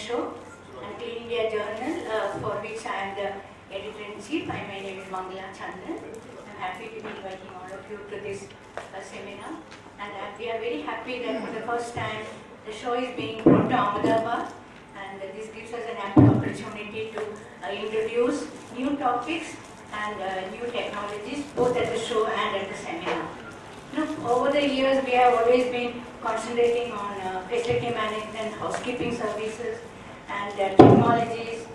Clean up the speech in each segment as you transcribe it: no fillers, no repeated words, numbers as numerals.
Show and Clean India Journal, for which I am the editor-in-chief. My name is Mangala Chandan. I'm happy to be inviting all of you to this seminar. And we are very happy that for the first time the show is being brought to Ahmedabad, and this gives us an ample opportunity to introduce new topics and new technologies, both at the show and at the seminar. Over the years, we have always been concentrating on facility management, housekeeping services, and technologies,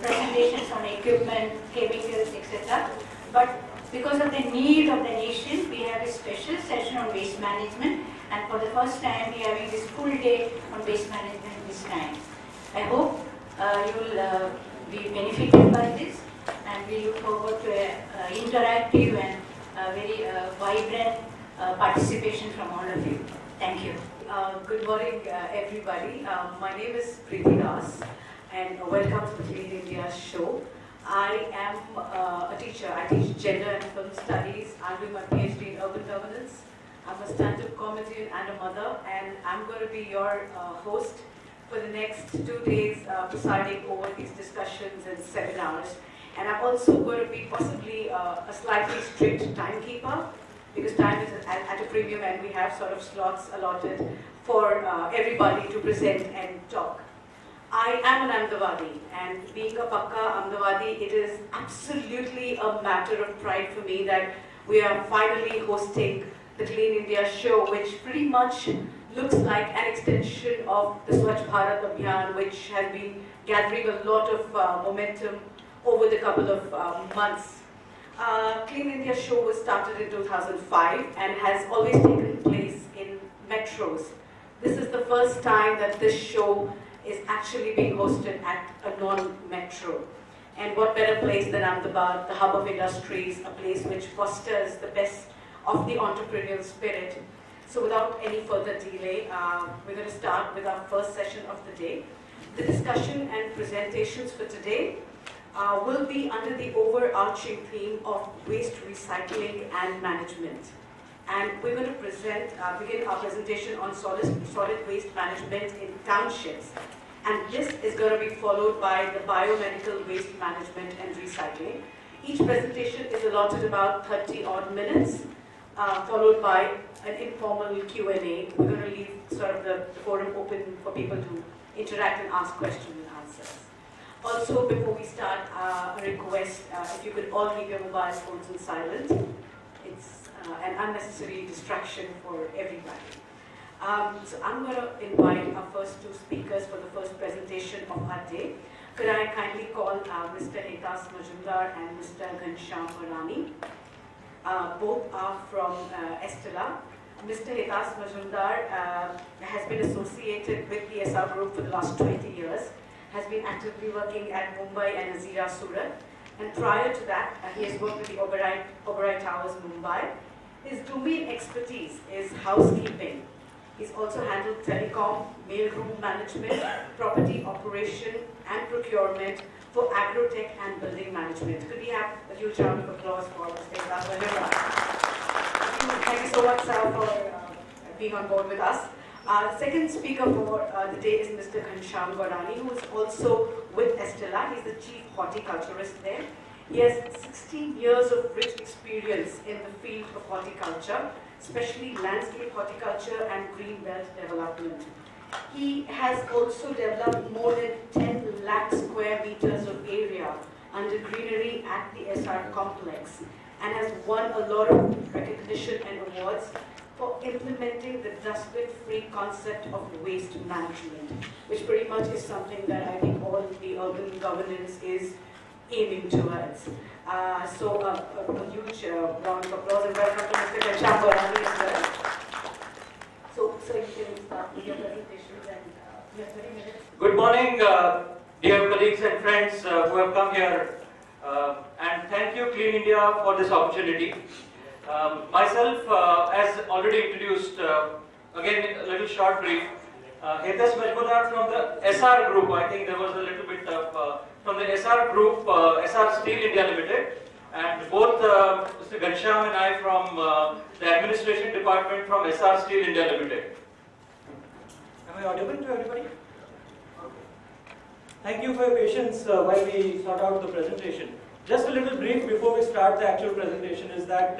presentations on equipment, chemicals, etc. But because of the need of the nation, we have a special session on waste management, and for the first time, we are having this full day on waste management this time. I hope you will be benefited by this, and we look forward to an interactive and very vibrant participation from all of you. Thank you. Good morning, everybody. My name is Preeti Das, and welcome to the Clean India Show. I am a teacher. I teach gender and film studies. I'm doing my PhD in urban governance. I'm a stand-up comedian and a mother, and I'm going to be your host for the next 2 days, presiding over these discussions and seminars. And I'm also going to be possibly a slightly strict timekeeper, because time is at a premium and we have sort of slots allotted for everybody to present and talk. I am an Ahmedabadi, and being a Pakka Ahmedabadi, it is absolutely a matter of pride for me that we are finally hosting the Clean India Show, which pretty much looks like an extension of the Swachh Bharat Abhiyan, which has been gathering a lot of momentum over the couple of months. Clean India Show was started in 2005 and has always taken place in metros. This is the first time that this show is actually being hosted at a non-metro. And what better place than Ahmedabad, the hub of industries, a place which fosters the best of the entrepreneurial spirit. So without any further delay, we're going to start with our first session of the day. The discussion and presentations for today will be under the overarching theme of waste recycling and management. And we're going to begin our presentation on solid waste management in townships. And this is going to be followed by the biomedical waste management and recycling. Each presentation is allotted about 30 odd minutes, followed by an informal Q&A. We're going to leave sort of the forum open for people to interact and ask questions and answers. Also, before we start, a request, if you could all keep your mobile phones on silent. It's an unnecessary distraction for everybody. So I'm going to invite our first two speakers for the first presentation of our day. Could I kindly call Mr. Hetas Majumdar and Mr. Ghanshyam Varani? Both are from Estella. Mr. Hetas Majumdar has been associated with the SR Group for the last 20 years, has been actively working at Mumbai and Azira Surat, and prior to that, he has worked with the Oberoi Towers, Mumbai. His domain expertise is housekeeping. He's also handled telecom, mailroom management, property operation and procurement for agrotech and building management. Could we have a huge round of applause for Mr. Hetas Majumdar? Thank you so much, sir, for being on board with us. Second speaker for the day is Mr. Ghanshyam Varani, who is also with Estella. He's the chief horticulturist there. He has 16 years of rich experience in the field of horticulture, especially landscape horticulture and green belt development. He has also developed more than 10 lakh square meters of area under greenery at the SR complex, and has won a lot of recognition and awards for implementing the dustbin-free concept of waste management, which pretty much is something that I think all the urban governance is aiming towards. So a huge round of applause and welcome to Mr. Ghanshyam Varani as well. So you can start with your presentations, and you have 30 minutes. Good morning, dear colleagues and friends who have come here, and thank you Clean India for this opportunity. Myself, as already introduced, again a little short brief. Hetas Majumdar from the SR Group. I think there was a little bit of from the SR Group, SR Steel India Limited, and both Mr. Ghanshyam and I from the Administration Department from SR Steel India Limited. Am I audible to everybody? Thank you for your patience while we sort out the presentation. Just a little brief before we start the actual presentation is that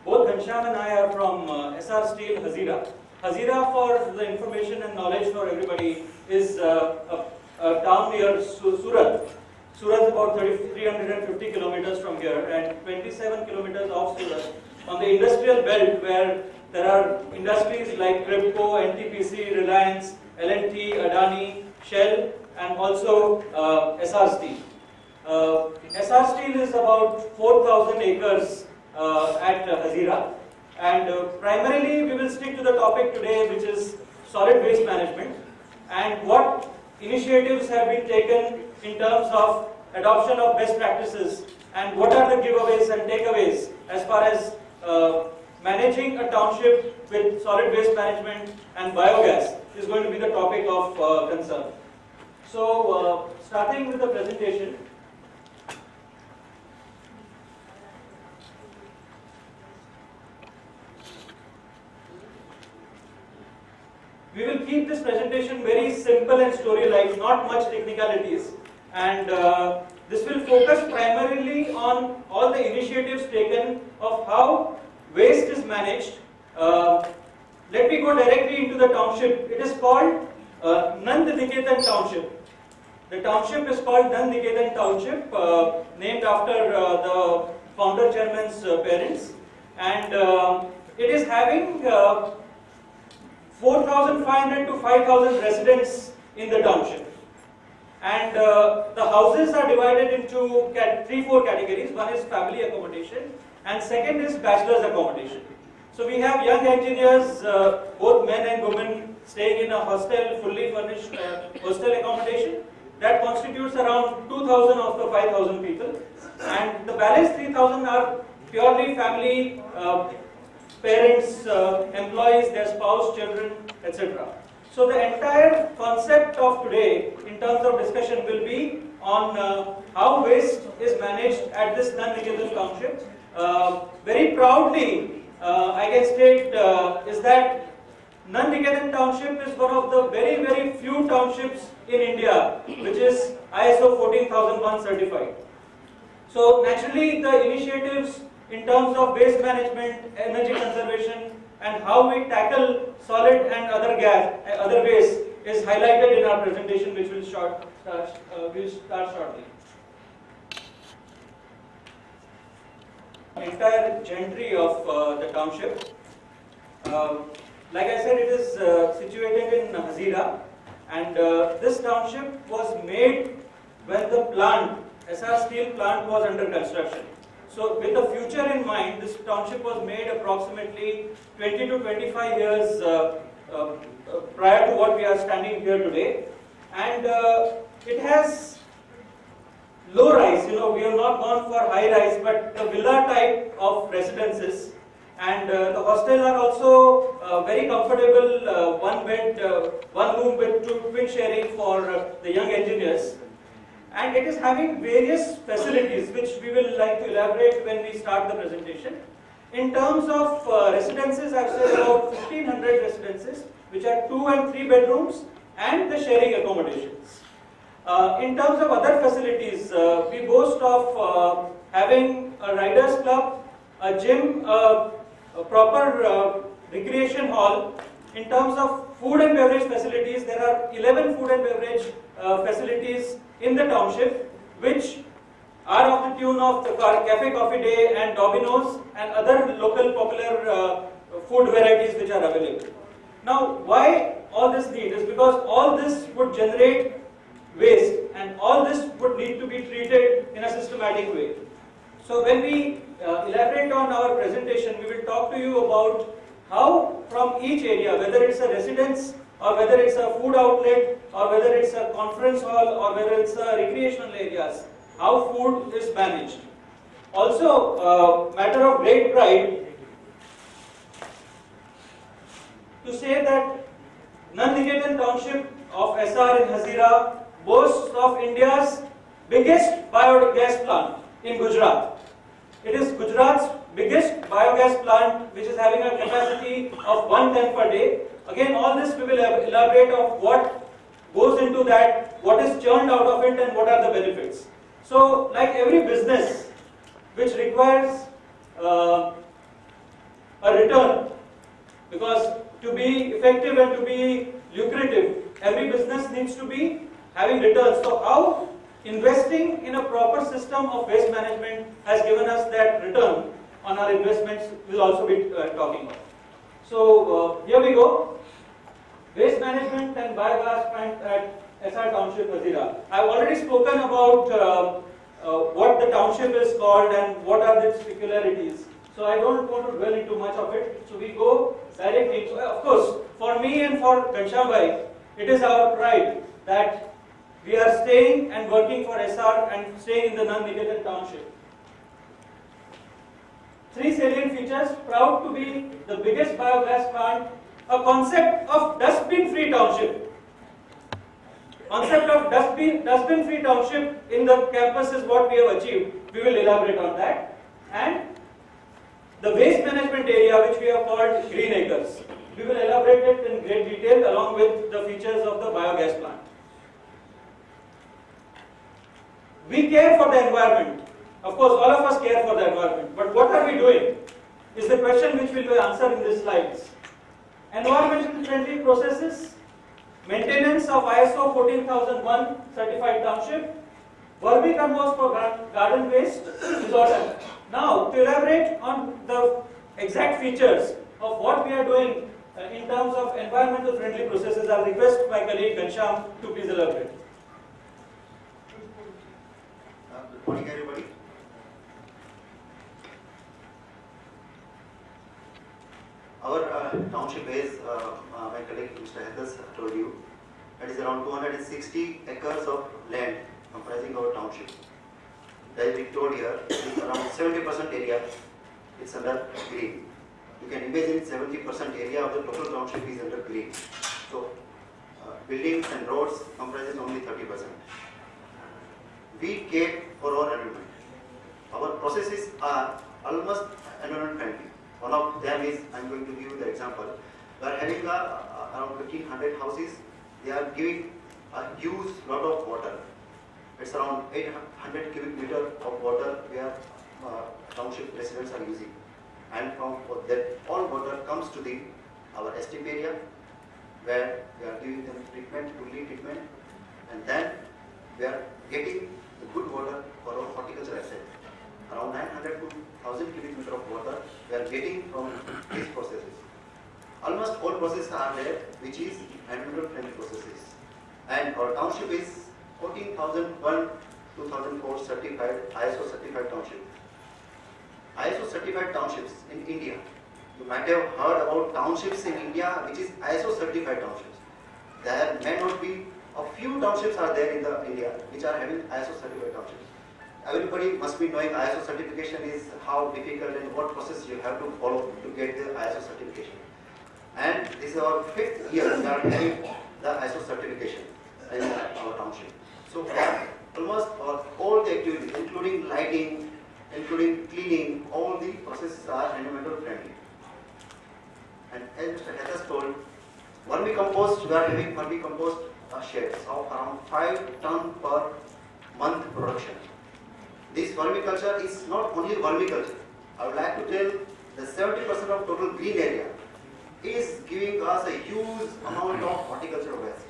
both Ghanshyam and I are from Essar Steel, Hazira. Hazira, for the information and knowledge for everybody, is a town near Surat. Surat is about 350 kilometers from here and 27 kilometers off Surat on the industrial belt where there are industries like Kripco, NTPC, Reliance, L&T, Adani, Shell, and also Essar Steel. Essar Steel is about 4,000 acres at Hazira, and primarily we will stick to the topic today, which is solid waste management and what initiatives have been taken in terms of adoption of best practices and what are the giveaways and takeaways as far as managing a township with solid waste management and biogas is going to be the topic of concern. So, starting with the presentation. We will keep this presentation very simple and story-like, not much technicalities, and this will focus primarily on all the initiatives taken of how waste is managed. Let me go directly into the township. It is called Nand Niketan Township. The township is called Nand Niketan Township, named after the founder chairman's parents, and it is having 4,500 to 5,000 residents in the township. And the houses are divided into 3-4 categories. One is family accommodation and second is bachelor's accommodation. So we have young engineers, both men and women, staying in a hostel, fully furnished hostel accommodation. That constitutes around 2,000 of the 5,000 people. And the balance 3,000 are purely family, parents, employees, their spouse, children, etc. So the entire concept of today in terms of discussion will be on how waste is managed at this Nand Niketan Township. Very proudly, I can state is that Nand Niketan Township is one of the very, very few townships in India which is ISO 14001 certified. So naturally the initiatives in terms of waste management, energy conservation, and how we tackle solid and other waste is highlighted in our presentation, which will start shortly. Entire gentry of the township. Like I said, it is situated in Hazira, and this township was made when the plant, Essar Steel plant, was under construction. So with the future in mind, this township was made approximately 20 to 25 years prior to what we are standing here today. And it has low rise, we have not gone for high rise, but the villa type of residences. And the hostels are also very comfortable, one bed, one room with 2 twin sharing for the young engineers. And it is having various facilities which we will like to elaborate when we start the presentation. In terms of residences, I have said about 1,500 residences which are 2 and 3 bedrooms and the sharing accommodations. In terms of other facilities, we boast of having a riders club, a gym, a proper recreation hall. In terms of food and beverage facilities, there are 11 food and beverage facilities in the township, which are of the tune of the Cafe Coffee Day and Domino's and other local popular food varieties which are available. Now, why all this need is because all this would generate waste and all this would need to be treated in a systematic way. So when we elaborate on our presentation, we will talk to you about how from each area, whether it's a residence or whether it's a food outlet or whether it's a conference hall or whether it's a recreational areas, how food is managed. Also, matter of great pride to say that Nand Niketan Township of Essar in Hazira boasts of India's biggest biogas plant in Gujarat. It is Gujarat's biggest biogas plant, which is having a capacity of 1 ton per day. Again, all this we will elaborate of what goes into that, what is churned out of it and what are the benefits. So like every business which requires a return, because to be effective and to be lucrative, every business needs to be having returns. So how investing in a proper system of waste management has given us that return on our investments, we'll also be talking about. So here we go. Waste management and biogas plant at SR Township, Hazira. I've already spoken about what the township is called and what are its peculiarities. So I don't want to dwell into much of it. So we go directly into, of course, for me and for Ghanshyam bhai, it is our pride that we are staying and working for SR and staying in the Nandniketan township. 3 salient features: proud to be the biggest biogas plant, a concept of dustbin-free township. Concept of dustbin-free township in the campus is what we have achieved. We will elaborate on that. And the waste management area, which we have called Green Acres. We will elaborate it in great detail along with the features of the biogas plant. We care for the environment. Of course, all of us care for the environment. But what are we doing? Is the question which we will answer in these slides. Environmental friendly processes, maintenance of ISO 14001 certified township, vermicompost for garden waste is all done. Now, to elaborate on the exact features of what we are doing in terms of environmental friendly processes, I will request my colleague Ghanshyam to please elaborate. Good morning, everybody. Our township is, my colleague Mr. Henders told you, that is around 260 acres of land comprising our township. As we told here, around 70% area is under green. You can imagine 70% area of the total township is under green. So, buildings and roads comprises only 30%. We care for our environment. Our processes are almost environment friendly. One of them is, I am going to give you the example. We are having around 1500 houses. They are giving a huge lot of water. It's around 800 cubic meter of water where township residents are using. And from that, all water comes to our STP area, where we are giving them treatment, fully treatment, and then we are getting the good water for our horticulture asset. Around 900 to 1000 cubic meter of water we are getting from these processes. Almost all processes are there, which is environmental friendly processes. And our township is 14,001 2004 certified, ISO certified township. ISO certified townships in India. You might have heard about townships in India which is ISO certified townships. There may not be a few townships are there in India which are having ISO certified townships. Everybody must be knowing ISO certification is how difficult and what process you have to follow to get the ISO certification. And this is our 5th year we are having the ISO certification in our township. So almost all the activities, including lighting, including cleaning, all the processes are environmental friendly. And as Mr. Henders told, vermicompost, we are having vermicompost sheds of around 5 ton per month production. This vermiculture is not only vermiculture. I would like to tell the 70% of total green area is giving us a huge amount of horticultural waste.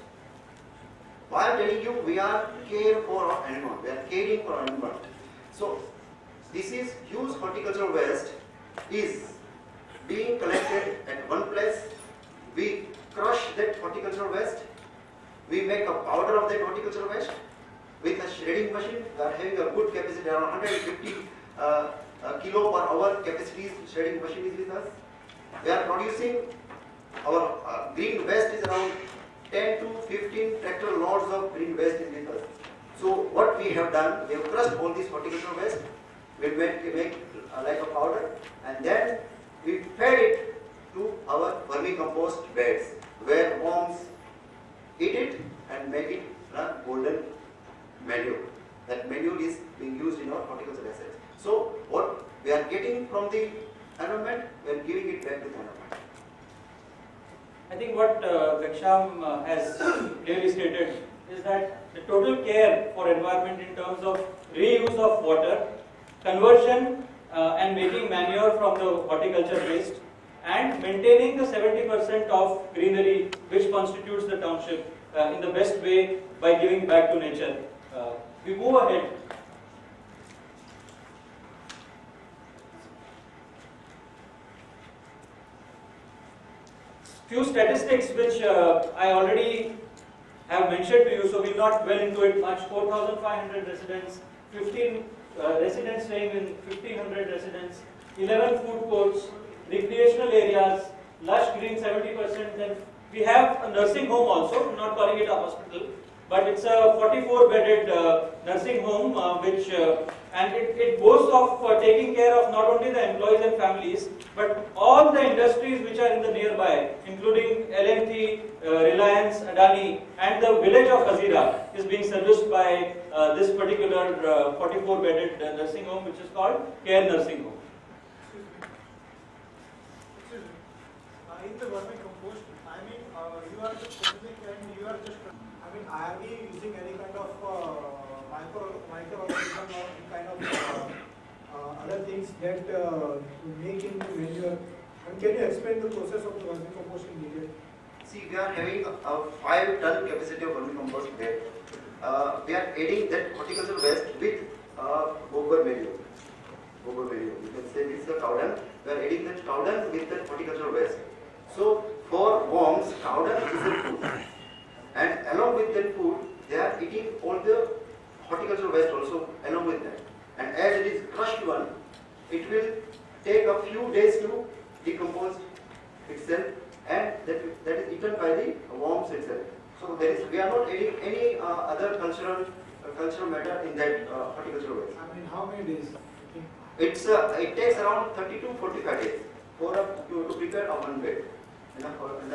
Why I am telling you, we are caring for our animal, we are caring for our animal. So this is huge horticultural waste is being collected at one place. We crush that horticultural waste. We make a powder of that horticultural waste with a shredding machine. We are having a good capacity, around 150 kilo per hour capacity. Shredding machine is with us. We are producing our green waste is around 10 to 15 tractor loads of green waste is with us. So what we have done, we have crushed all this horticultural waste. We make like a powder, and then we fed it to our vermicompost beds, where worms eat it and make it a golden manure. That manure is being used in our horticultural assets. So what we are getting from the environment, we are giving it back to the environment. I think what Ghanshyam has clearly stated is that the total care for environment in terms of reuse of water, conversion and making manure from the horticulture waste, and maintaining the 70% of greenery which constitutes the township in the best way by giving back to nature. We move ahead. Few statistics which I already have mentioned to you, so we'll not dwell into it much. 4,500 residents, 15 residents staying in 1,500 residents, 11 food courts, recreational areas, lush green 70%. Then we have a nursing home also, I'm not calling it a hospital, but it's a 44-bedded nursing home, and it boasts of taking care of not only the employees and families, but all the industries which are in the nearby, including L&T, Reliance, Adani, and the village of Hazira is being serviced by this particular 44-bedded nursing home, which is called Care Nursing Home. In the vermicompost, I mean, you are just specific and you are just, I mean, are we using any kind of microorganism or any kind of other things that make into manure? And can you explain the process of the vermicompost in detail? See, we are having a 5-ton capacity of vermicompost bed. We are adding that horticultural waste with gobar manure. Gobar manure. You can say this is a cow dung. We are adding that cow dung with that horticultural waste. So for worms, cow dung is a food, and along with that food, they are eating all the horticultural waste also along with that. And as it is crushed one, it will take a few days to decompose itself, and that is eaten by the worms itself. So we are not adding any other cultural matter in that horticultural waste. I mean, how many days? It takes around 30 to 45 days to prepare a one bed in the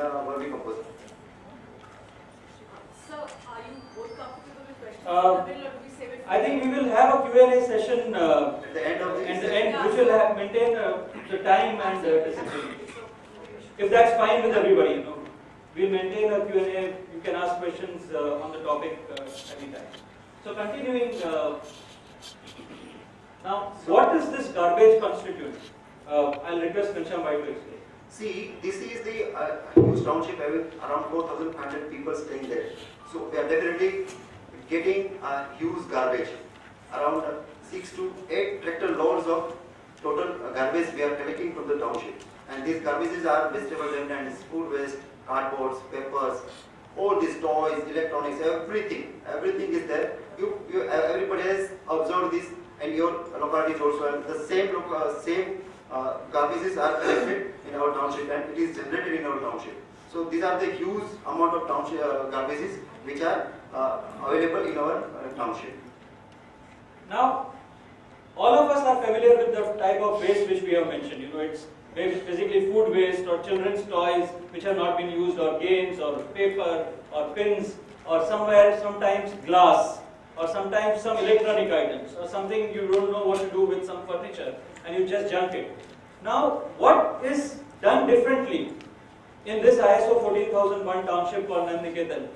vermicompost. So, are you both comfortable with questions? Or do we save it for I think we will have a Q&A session At the end of which will maintain the time and discipline. If that's fine with everybody, you know, we'll maintain a Q&A. You can ask questions on the topic anytime. So continuing, now what is this garbage constitute? I'll request Ghanshyam Bhai to explain. See, this is the huge township having around 4,500 people staying there. So we are definitely getting huge garbage, around 6 to 8 tractor loads of total garbage we are collecting from the township. And these garbages are vegetable remnants, food waste, cardboards, papers, all these toys, electronics, everything is there. Everybody has observed this, and your localities also. And the same garbages are collected in our township, and it is generated in our township. So these are the huge amount of township garbages which are available in our township. Now, all of us are familiar with the type of waste which we have mentioned. You know, it's basically food waste or children's toys which have not been used, or games, or paper, or pins, or sometimes glass, or sometimes some electronic items, or something you don't know what to do with, some furniture, and you just junk it. Now, what is done differently in this ISO 14001 township called Nandniketan,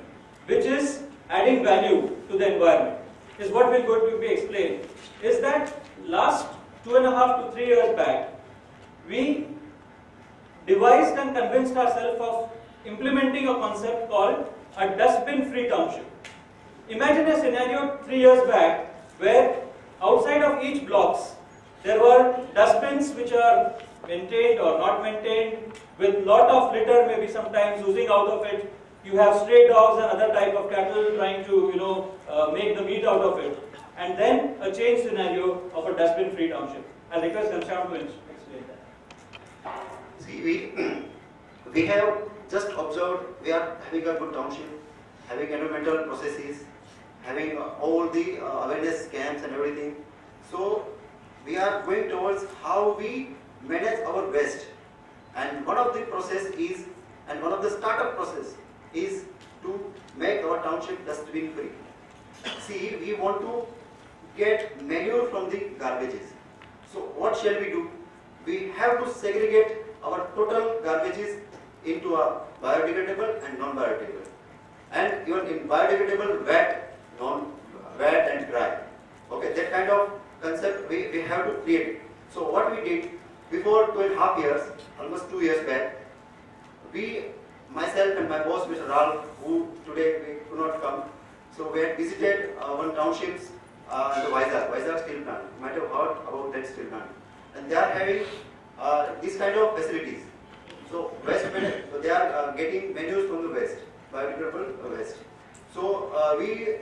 which is adding value to the environment, is what we're going to be explained, is that last 2.5 to 3 years back, we devised and convinced ourselves of implementing a concept called a dustbin-free township. Imagine a scenario 3 years back where outside of each blocks there were dustbins which are maintained or not maintained, with lot of litter maybe sometimes oozing out of it. You have stray dogs and other type of cattle trying to make the meat out of it. And then a change scenario of a dustbin-free township. I'll request Ghanshyam to explain that. See, we have just observed we are having a good township, having environmental processes, having all the awareness camps and everything. So we are going towards how we manage our waste. And one of the process is, and one of the startup process is to make our township dustbin free. See, we want to get manure from the garbages. So what shall we do? We have to segregate our total garbages into a biodegradable and non-biodegradable. And even in biodegradable, wet, non-wet and dry. Okay, that kind of concept we have to create it. So what we did before 2.5 years, almost 2 years back, myself and my boss, Mr. Ralph, who today we could not come, so we had visited one townships in the Vizag steel plant. You might have heard about that steel plant. And they are having this kind of facilities. So they are getting menus from the West, biodegradable waste. So we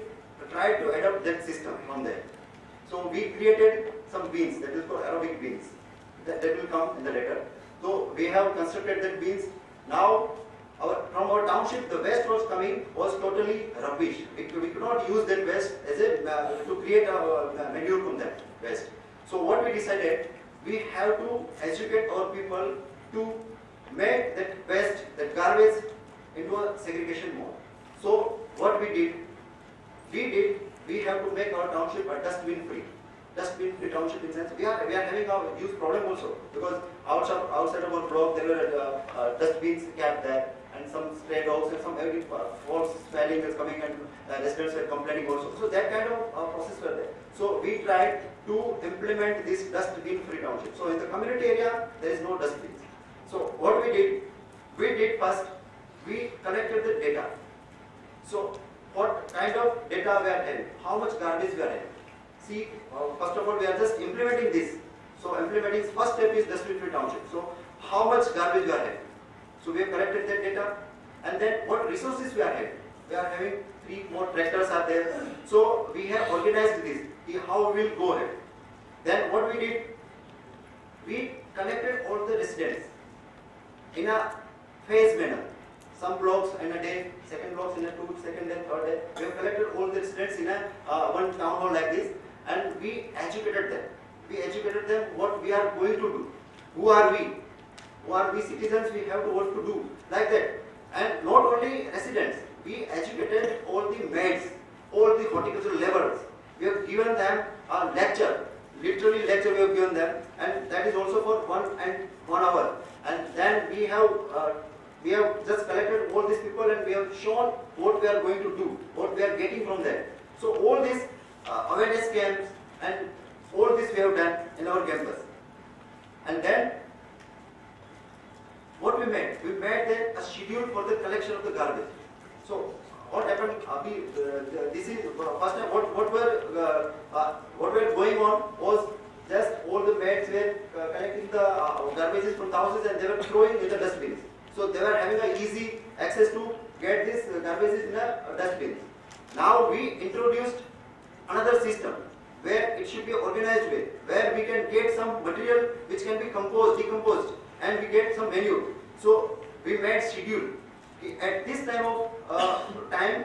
tried to adopt that system from there. So we created some beans, that is called aerobic beans. That will come in the later. So we have constructed that beans. Now from our township, the waste was coming was totally rubbish. We could not use that waste as to create a manure from that waste. So what we decided, we have to educate our people to make that waste, that garbage, into a segregation mode. So what we did, we have to make our township a dustbin free. Dustbin free township in the sense we are having a huge problem also, because outside of our block there were dustbins kept there, and some stray dogs and some every false smelling is coming, and residents were complaining also. So that kind of process were there. So we tried to implement this dustbin free township. So in the community area there is no dustbins. So what we did first, we collected the data. So what kind of data we are having, how much garbage we are having. See, first of all, we are just implementing this. So implementing, first step is dustbin free township. So how much garbage we are having. So we have collected that data, and then what resources we are having. We are having 3 more tractors are there. So we have organized this, how we will go ahead. Then what we did, we collected all the residents in a phase manner. Some blocks in a day, second blocks in a 2, second day, third day. We have collected all the residents in a one town hall like this, and we educated them. We educated them what we are going to do. Who are we? Who are we citizens? We have to what to do, like that. And not only residents, we educated all the maids, all the horticultural laborers. We have given them a lecture, literally lecture we have given them, and that is also for 1 hour. And then we have just collected all these people, and we have shown what we are going to do, what we are getting from them. So all these awareness camps and all this we have done in our campus. And then what we made? We made a schedule for the collection of the garbage. So what happened? This is first time. What were going on was just all the maids were collecting the garbages from the houses, and they were throwing in the dustbins. So they were having a easy access to get this garbages in a dustbin. Now we introduced another system where it should be organized way, where we can get some material which can be decomposed, and we get some manure. So we made schedule. At this time of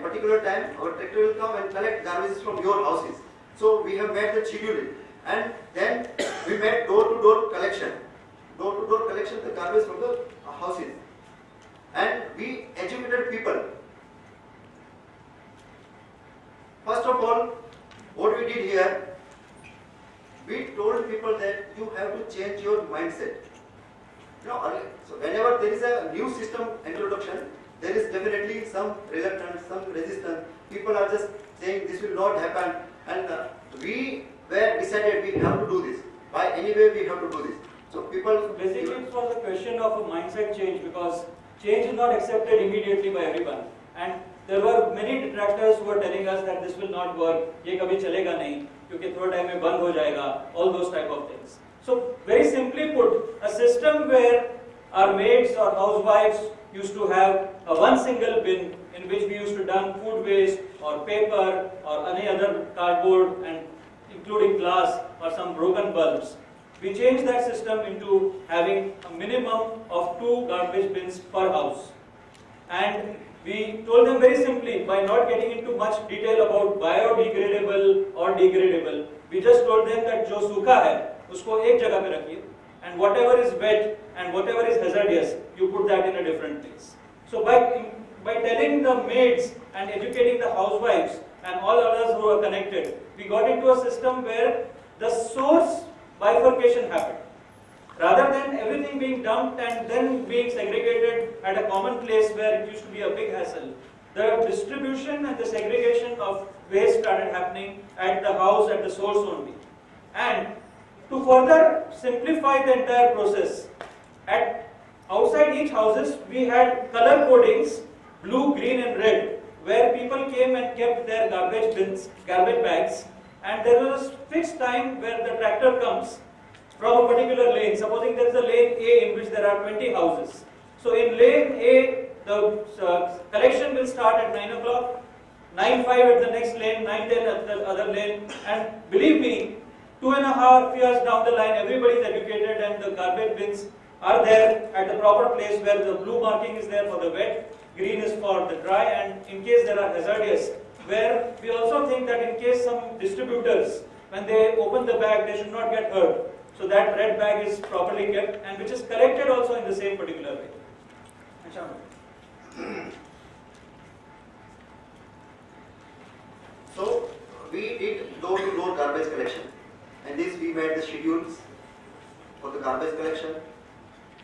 particular time, our tractor will come and collect garbages from your houses. So we have made the schedule, and then we made door-to-door collection. Door-to-door collection the garbage from the houses. And we educated people. First of all, what we did here, we told people that you have to change your mindset. So whenever there is a new system introduction, there is definitely some reluctance, some resistance. People are just saying this will not happen, and we were decided we have to do this. By any way we have to do this. So people basically it was a question of a mindset change, because change is not accepted immediately by everyone, and there were many detractors who were telling us that this will not work, ये कभी चलेगा नहीं, क्योंकि थोड़ा time में बंद हो जाएगा, all those type of things. So very simply put, a system where our maids or housewives used to have a one single bin in which we used to dump food waste or paper or any other cardboard, and including glass or some broken bulbs. We changed that system into having a minimum of 2 garbage bins per house. And we told them very simply, by not getting into much detail about biodegradable or degradable, we just told them that जो सूखा है उसको एक जगह पे रखिए, and whatever is wet and whatever is hazardous, you put that in a different place. So by telling the maids and educating the housewives and all others who are connected, we got into a system where the source bifurcation happened. rather than everything being dumped and then being segregated at a common place where it used to be a big hassle. The distribution and the segregation of waste started happening at the house, at the source only. And to further simplify the entire process, at outside each houses we had color codings, blue, green and red, where people came and kept their garbage bins, garbage bags, and there was a fixed time where the tractor comes from a particular lane. Supposing there is a lane A in which there are 20 houses. So in lane A, the collection will start at 9 o'clock, 9:05 at the next lane, 9:10 at the other lane, and believe me, 2.5 years down the line, everybody is educated and the garbage bins are there at the proper place where the blue marking is there for the wet, green is for the dry, and in case there are hazardous, where we also think that in case some distributors, when they open the bag, they should not get hurt. So that red bag is properly kept and which is collected also in the same particular way. So we did door-to-door garbage collection, and this we made the schedules for the garbage collection,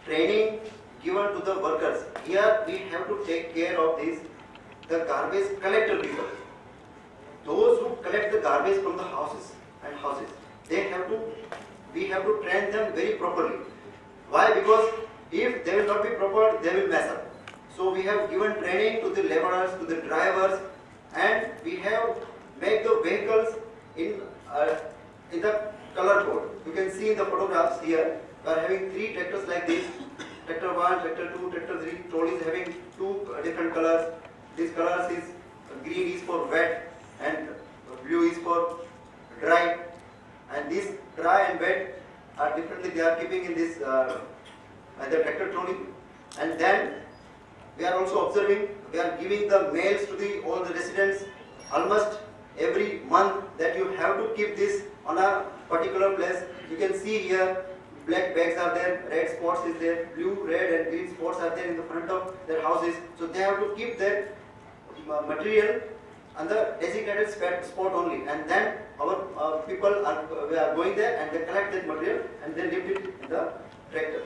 training given to the workers. Here we have to take care of this, the garbage collector people. Those who collect the garbage from the houses, we have to train them very properly. Why? Because if they will not be proper, they will mess up. So we have given training to the laborers, to the drivers, and we have made the vehicles in the color code. You can see in the photographs here, we are having 3 tractors like this. Tractor 1, tractor 2, tractor 3, trolleys having 2 different colors. These colors is green is for wet and blue is for dry. And these dry and wet are differently, they are keeping in this the tractor trolley. And then we are also observing, we are giving the mails to all the residents almost every month that you have to keep this on a particular place. You can see here, black bags are there, red spots is there, blue, red and green spots are there in the front of their houses. So they have to keep that material on the designated spot only, and then our people are going there and they collect that material and they lift it in the tractor.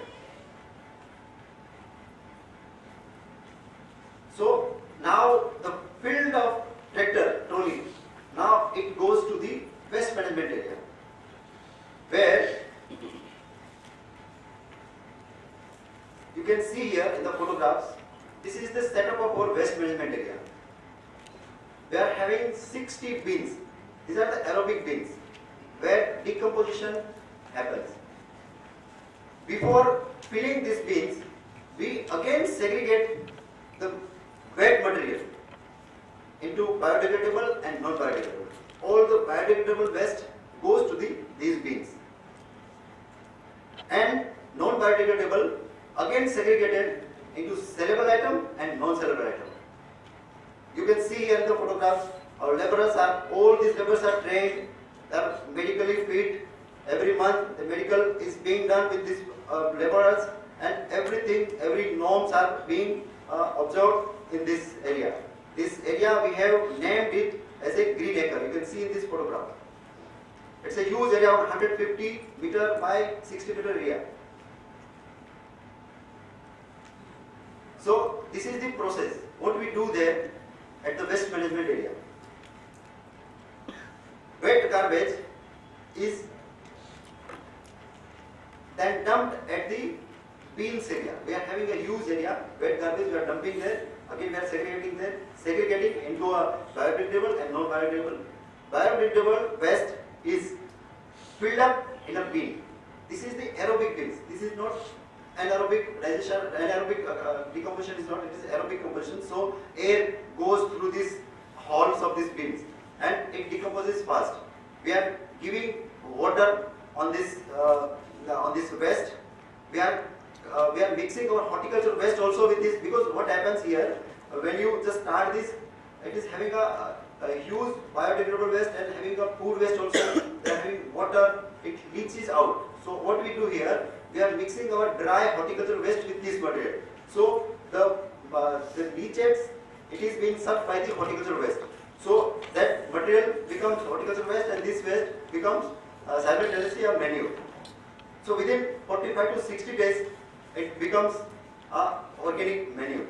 So now the field of tractor trolley, now it goes to the waste management area, where you can see here in the photographs, this is the setup of our waste management area. We are having 60 bins. These are the aerobic bins where decomposition happens. Before filling these bins, we again segregate the wet material into biodegradable and non-biodegradable. All the biodegradable waste goes to these bins. And non-biodegradable again segregated into sellable item and non-sellable item. You can see here in the photographs, our laborers are, all these laborers are trained, they are medically fit. Every month the medical is being done with these laborers, and everything, every norms are being observed in this area. This area we have named it as a green acre. You can see in this photograph. It's a huge area of 150 meter by 60 meter area. So this is the process. What we do there at the waste management area. Wet garbage is then dumped at the bins area. We are having a huge area, wet garbage we are dumping there. Again we are segregating there, segregating into a biodegradable and non-biodegradable. Biodegradable waste is filled up in a bin. This is the aerobic bins. This is not anaerobic digestion, anaerobic decomposition is not, it is aerobic composition. So air goes through these halls of these bins and it decomposes fast. We are giving water on this waste. We are mixing our horticultural waste also with this, because what happens here, when you just start this, it is having a huge biodegradable waste and having a food waste also. They are having water, it leaches out. So what we do here, we are mixing our dry horticultural waste with this material. So the leachates, it is being sucked by the horticultural waste. So that material becomes horticultural waste and this waste becomes simultaneously a manure. So within 45 to 60 days, it becomes a organic manure.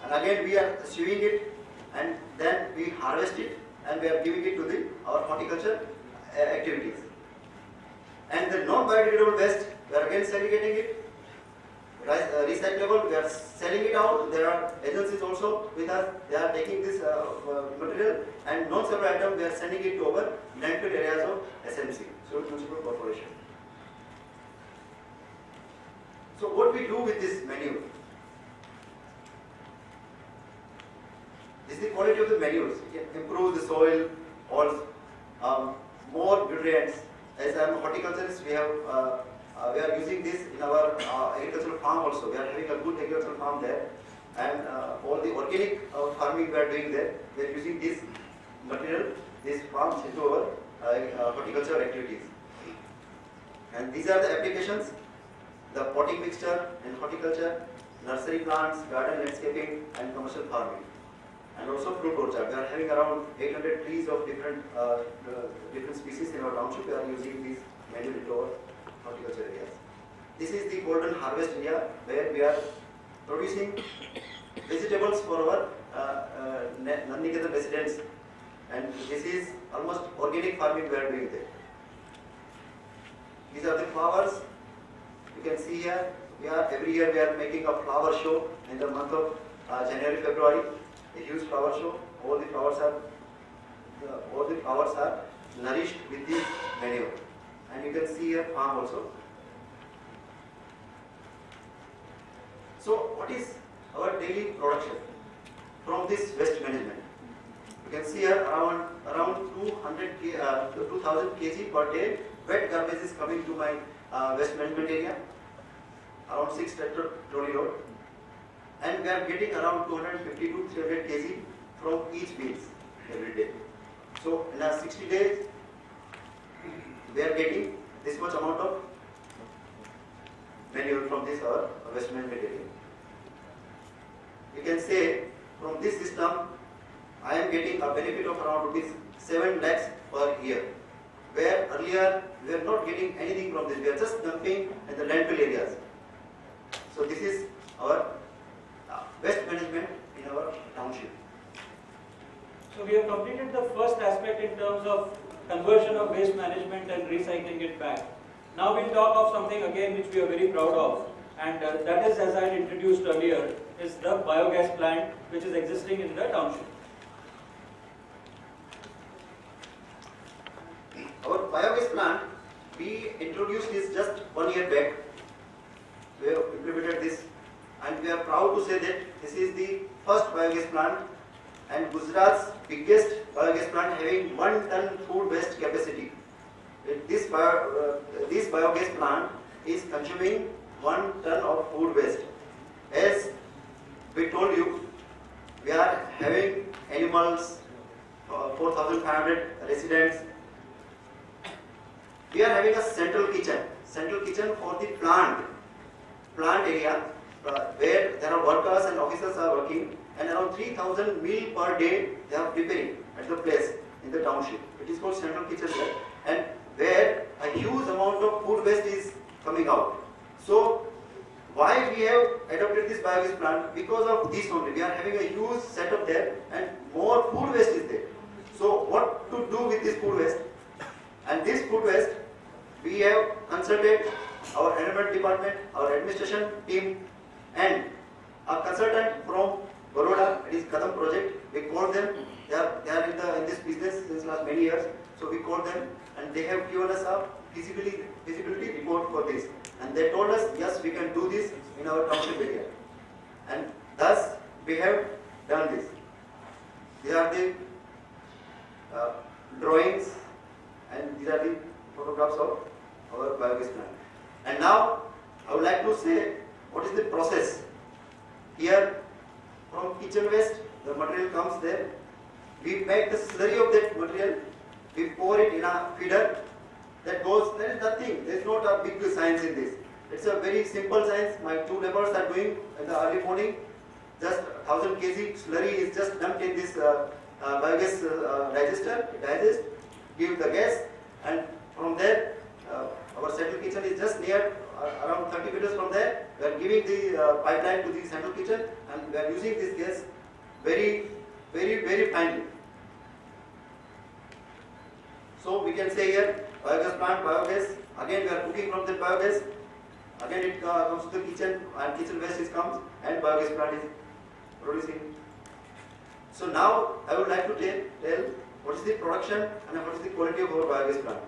And again we are chewing it, and then we harvest it, and we are giving it to our horticulture activities. And the non-biodegradable waste, we are again segregating it. Recyclable, we are selling it out. There are agencies also with us. They are taking this material, and non-several item we are sending it to our landfill areas of SMC, Surat Municipal Corporation. So what we do with this manure? This is the quality of the manures. It improves the soil, all more nutrients. As I am a horticulturist, we are using this in our agricultural farm also. We are having a good agricultural farm there, and all the organic farming we are doing there. We are using this material, these farms into our horticultural activities. And these are the applications: the potting mixture in horticulture, nursery plants, garden landscaping, and commercial farming. And also fruit orchard. We are having around 800 trees of different species in our township. We are using these manure into our horticulture areas. This is the golden harvest area where we are producing vegetables for our Nandiketan residents, and this is almost organic farming we are doing there. These are the flowers. You can see here, every year we are making a flower show in the month of January, February. A huge flower show. All the flowers are nourished with the manure, and you can see here farm also. So what is our daily production from this waste management? You can see here around 2000 kg per day wet garbage is coming to my waste management area, around 6 tractor trolley load. And we are getting around 250 to 300 kg from each bins every day. So in 60 days, we are getting this much amount of manure from this our waste management area. You can say from this system, I am getting a benefit of around ₹7 lakhs per year, where earlier we are not getting anything from this. We are just dumping in the landfill areas. So this is our waste management in our township. So we have completed the first aspect in terms of conversion of waste management and recycling it back. Now we'll talk of something again which we are very proud of, and that is, as I had introduced earlier, is the biogas plant which is existing in the township. Our biogas plant, we introduced this just 1 year back. We have implemented this, and we are proud to say that this is the first biogas plant and Gujarat's biggest biogas plant having 1 ton food waste capacity. This biogas plant is consuming 1 ton of food waste. As we told you, we are having animals, 4,500 residents. We are having a central kitchen for the plant area, where there are workers and officers are working, and around 3,000 meal per day they are preparing at the place in the township. It is called central kitchen there, and where a huge amount of food waste is coming out. So why we have adopted this biogas plant? Because of this only. We are having a huge setup there, and more food waste is there. So what to do with this food waste? And this food waste, we have consulted our environment department, our administration team, and a consultant from Baroda. It is Kadam project. We called them. They are in this business since last many years. So we called them, and they have given us a feasibility report for this. And they told us, yes, we can do this in our township area. And thus we have done this. These are the drawings, and these are the photographs of our biogas plant. And now I would like to say what is the process. Here from kitchen waste, the material comes there. We make the slurry of that material. We pour it in a feeder that goes. There is nothing. There is not a big science in this. It's a very simple science. My 2 laborers are doing in the early morning. Just 1,000 kg slurry is just dumped in this biogas digester. It digests, give the gas, and from there our central kitchen is just near around 30 meters from there. We are giving the pipeline to the central kitchen, and we are using this gas very finely. So we can say here biogas plant, biogas. Again we are cooking from the biogas. Again it comes to the kitchen, and kitchen waste comes, and biogas plant is producing. So now I would like to tell what is the production and what is the quality of our biogas plant.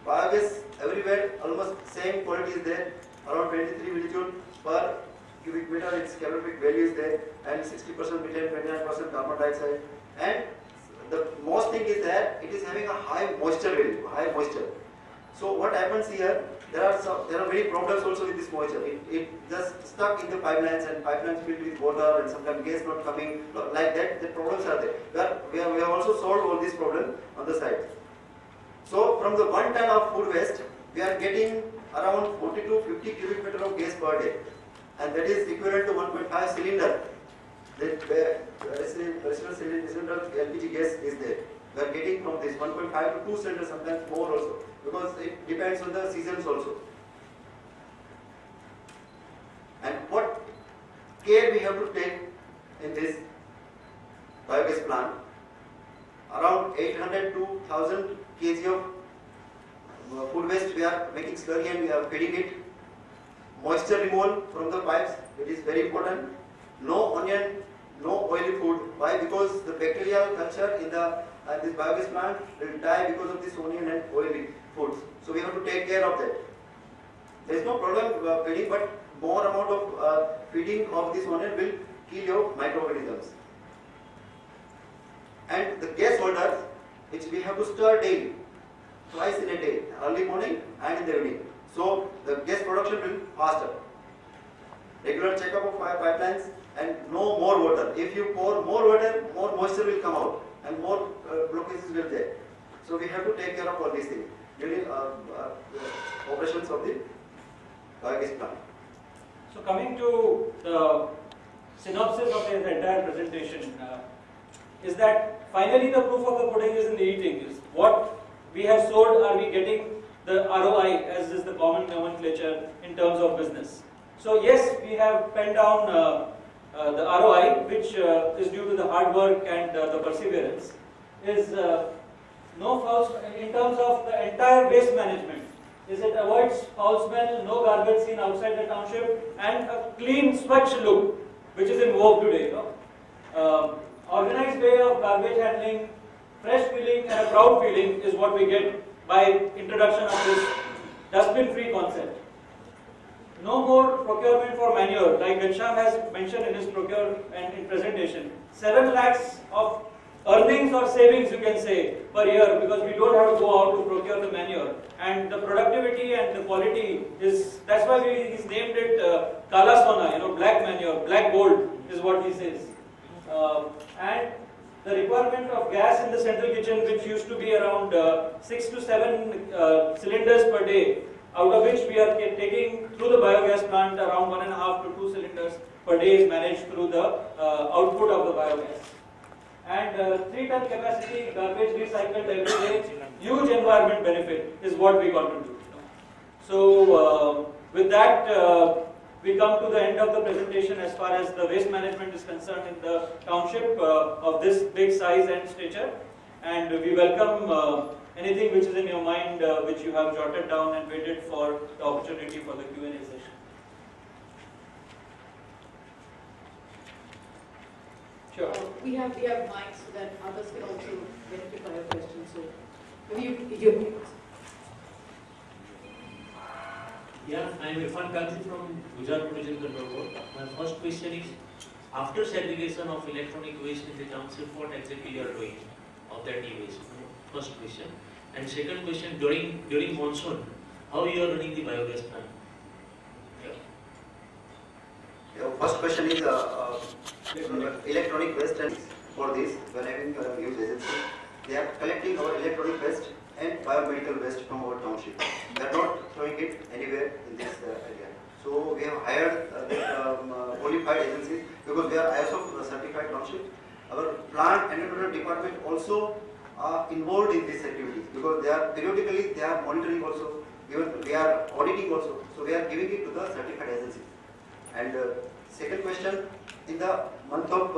Biogas everywhere almost same quality is there, around 23 millijoule per cubic meter. Its calorific value is there, and 60% methane, 29% carbon dioxide. And the most thing is that it is having a high moisture value, high moisture. So what happens here? There are many problems also with this moisture. It just stuck in the pipelines, and pipelines filled with water, and sometimes gas not coming like that. The problems are there. We have also solved all these problems on the side. So from the 1 ton of food waste, we are getting around 40 to 50 cubic meter of gas per day, and that is equivalent to 1.5 cylinder. The residential cylinder LPG gas is there. We are getting from this 1.5 to 2 cylinders, sometimes more also, because it depends on the seasons also. And what care we have to take in this biogas plant? Around 800 to 1000 kg of food waste we are making slurry, and we are feeding it. Moisture removal from the pipes, it is very important. No onion, no oily food. Why? Because the bacterial culture in the this biogas plant will die because of this onion and oily foods. So we have to take care of that. There is no problem feeding, but more amount of feeding of this onion will kill your microorganisms. And the gas holders, which we have to stir daily, twice in a day, early morning and in the evening. So the gas production will faster. Regular checkup of pipelines, and no more water. If you pour more water, more moisture will come out, and more blockages will there. So we have to take care of all these things during operations of the biogas plant. So coming to the synopsis of the entire presentation, is that finally the proof of the pudding is in the eating. Is what we have sold, are we getting the ROI, as is the common nomenclature in terms of business. So yes, we have penned down the ROI, which is due to the hard work and the perseverance, is no foul in terms of the entire waste management. Is it avoids foul smell, no garbage seen outside the township, and a clean, swachh look, which is in vogue today. Organized way of garbage handling, fresh feeling, and a proud feeling is what we get by introduction of this dustbin-free concept. No more procurement for manure, like Ghanshyam has mentioned in his procure and in presentation. 7 lakhs of earnings or savings, you can say, per year, because we don't have to go out to procure the manure. And the productivity and the quality is, that's why he's named it Kala Sona, black manure, black gold is what he says. And the requirement of gas in the central kitchen, which used to be around 6 to 7 cylinders per day, out of which we are taking through the biogas plant around 1.5 to 2 cylinders per day is managed through the output of the biogas. And 3 ton capacity garbage recycled every day, huge environment benefit is what we contribute. So with that, we come to the end of the presentation as far as the waste management is concerned in the township of this big size and stature. And we welcome anything which is in your mind, which you have jotted down and waited for the opportunity for the Q&A session. Sure. We have mics so that others can also benefit by your questions. So maybe you Yeah, I am Irfan Kazi from Gujarat Pollution Control Board. My first question is, after segregation of electronic waste in the township, what exactly you are doing of that e-waste? First question. And second question, during monsoon, how you are running the biogas plant? First question is electronic waste, and for this we are having a huge agency. They are collecting our electronic waste and biomedical waste from our township. We are not throwing it anywhere in this area. So we have hired qualified agencies because we are ISO certified township. Our plant and environment department also are involved in these activities because they are periodically monitoring also Even we are auditing also, so we are giving it to the certified agency. And second question, in the month of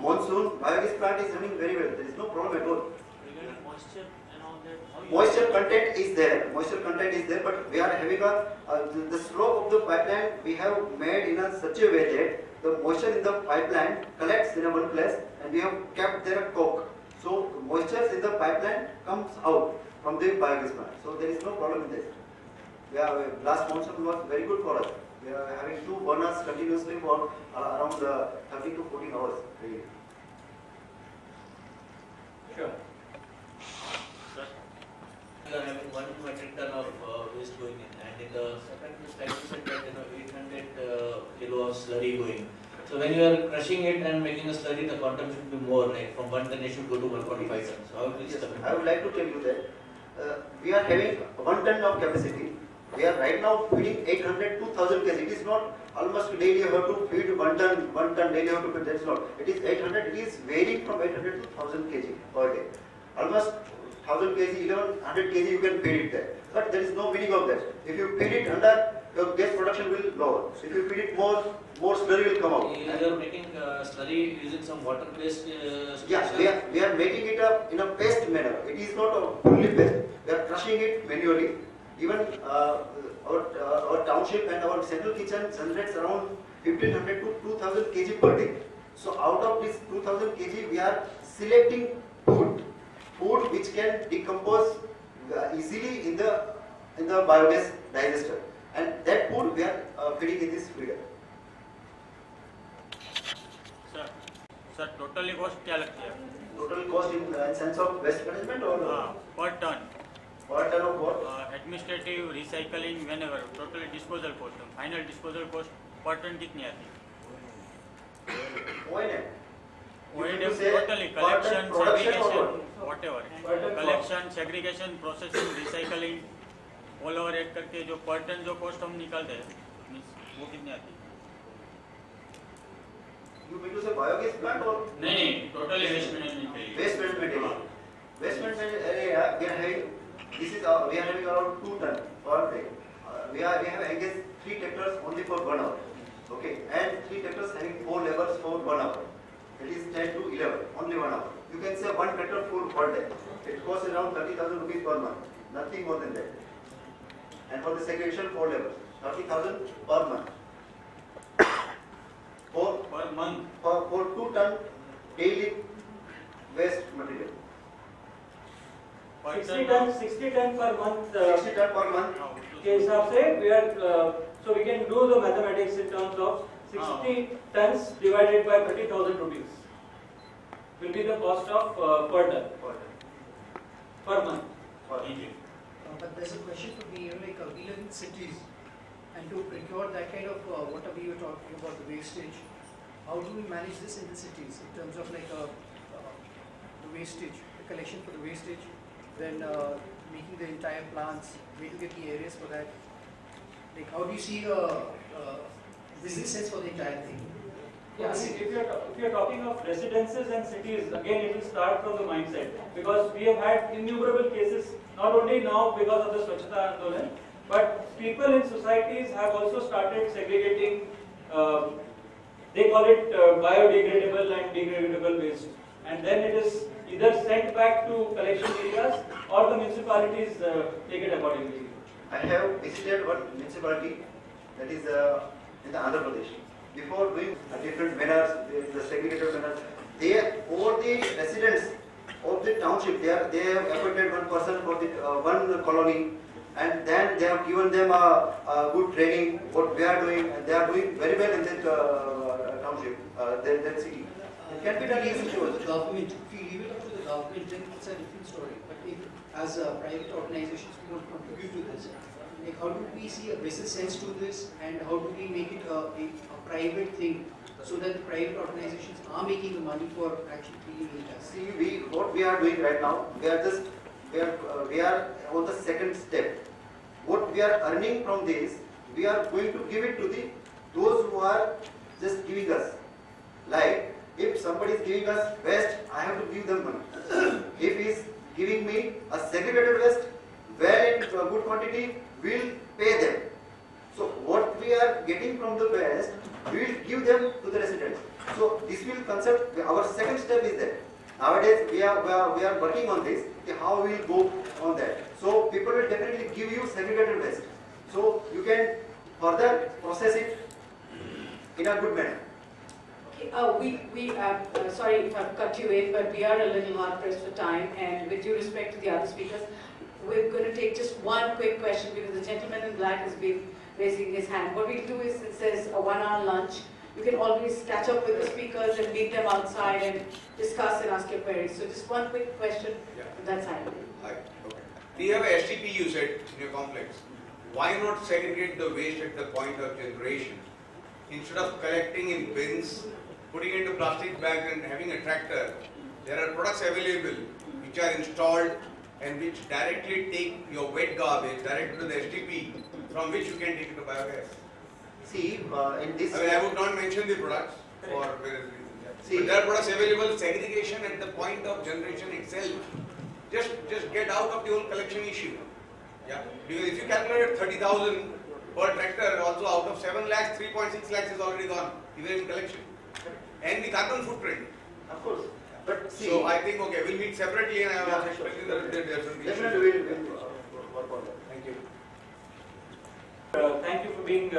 monsoon, biogas plant is running very well. There is no problem at all. Regarding moisture and all that, how you Moisture content is there. Moisture content is there, but we are having the slope of the pipeline we have made in such a way that the moisture in the pipeline collects in one place, and we have kept there coke. So moisture in the pipeline comes out from the biogas plant. So there is no problem in this. Last monsoon was very good for us. We are having 2 burners continuously for around 13 to 14 hours daily. Sure. We are having 1 metric ton of waste going in, and in the second slide you said that 800 kilo of slurry going. So when you are crushing it and making a slurry, the quantum should be more, like from 1 ton it should go to 145 tons. So how it is Yes, coming? I would like to tell you that we are having 1 ton of capacity. We are right now feeding 800 to 1000 kg. It is not almost daily you have to feed 1 ton daily you have to feed. That is not. It is 800. It is varying from 800 to 1000 kg per day. Almost 1000 kg, 1100 kg you can feed it there. But there is no meaning of that. If you feed it under, your gas production will lower. If you feed it more slurry will come out. You are making slurry using some water-based Yeah, we are making it in a paste manner. It is not a fully paste. We are crushing it manually. Even our township and our central kitchen generates around 1500 to 2000 kg per day. So out of this 2000 kg, we are selecting food which can decompose easily in the biogas digester, and that food we are feeding in this feeder. Sir totally cost क्या लगती है? Total cost in sense of waste management or per ton per ton of what? Administrative recycling whenever totally disposal cost final disposal cost per ton कितनी आती है? O&M. Totally collection segregation Per whatever ton collection segregation processing recycling all over add करके जो पर ton जो cost हम निकालते हैं वो कितनी आती है? You mean to say biogas plant or नहीं टोटली वेस्ट मैनेजमेंट के लिए waste management area? Waste management area we are having. We are having around 2 ton per day. We have engaged 3 tractors only for 1 hour. Okay, and 3 tractors having 4 laborers for 1 hour. It is 10 to 11, only 1 hour. You can say 1 tractor full per day. It costs around 30,000 rupees per month, nothing more than that. And for the segregation, 4 laborers, 30,000 per month. Per month For 2 ton daily waste material. 60 ton per month 60 ton per month. के हिसाब से we are so we can do the mathematics in terms of 60 tons divided by 30,000 rupees will be the cost of per ton per month. But there's a question for me, we live in cities, and to procure that kind of whatever you were talking about, the wastage, how do we manage this in the cities in terms of the wastage, the collection for the wastage, then making the entire plants, where to get the areas for that? Like, how do you see business sense for the entire thing? Yeah, if you're talking of residences and cities, again it will start from the mindset, because we have had innumerable cases, not only now because of the Swachhata Andolan, but people in societies have also started segregating, they call it biodegradable and degradable waste, and then it is either sent back to collection areas or the municipalities take it accordingly. I have visited one municipality that is in the Andhra Pradesh. Before doing different manners, the segregated manners, over the residents of the township, they have appointed one person for the one colony, and then they have given them a good training what we are doing, and they are doing very well in that township, that city. It can be done easily. The government, if you leave it up to the government, then it's a different story. But if, as private organizations, we want to contribute to this, like how do we see a business sense to this, and how do we make it a private thing, so that the private organizations are making the money for actually cleaning it up? See, what we are doing right now, we are on the second step. What we are earning from this, we are going to give it to those who are just giving us. Like, if somebody is giving us waste, I have to give them money. If he is giving me a segregated waste, good quantity, we'll pay them. So what we are getting from the waste, we will give them to the residents. So this will concept, our second step is that. Nowadays we are working on this, how we will go on that. So people will definitely give you segregated waste. So you can further process it in a good manner. Okay, sorry if I've cut you in, but we are a little hard pressed for time, and with due respect to the other speakers, we're going to take just one quick question because the gentleman in black has been raising his hand. What we'll do is, it says a 1 hour lunch. You can always catch up with the speakers and meet them outside and discuss and ask your queries. So just one quick question from that side. Hi. Okay. We have a STP, you said, in your complex. Why not segregate the waste at the point of generation? Instead of collecting in bins, putting into plastic bags and having a tractor, there are products available which are installed and which directly take your wet garbage directly to the STP, from which you can take it to biogas. See, in this... I would not mention the products for various reasons. But there are products available, segregation at the point of generation itself. Just get out of the whole collection issue. Yeah. Because if you calculate 30,000 per tractor, also out of 7 lakhs, 3.6 lakhs is already gone, even in collection. And the carbon footprint. Of course. But see, so I think, okay, we'll meet separately and I was expecting that there should be definitely we'll work on that. Thank you. Thank you for being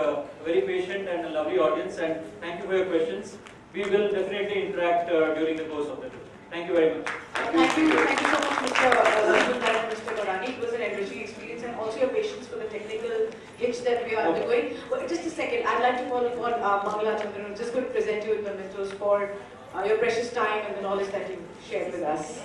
very patient and a lovely audience, and thank you for your questions. We will definitely interact during the course of the day. Thank you very much. Thank you so much, Mr. Rajul and Mr. Gorani. It was an enriching experience, and also your patience for the technical hitch that we are undergoing. But just a second, I'd like to call upon Mangala Chandran, who's just going to present you with mementos for your precious time and the knowledge that you shared with us.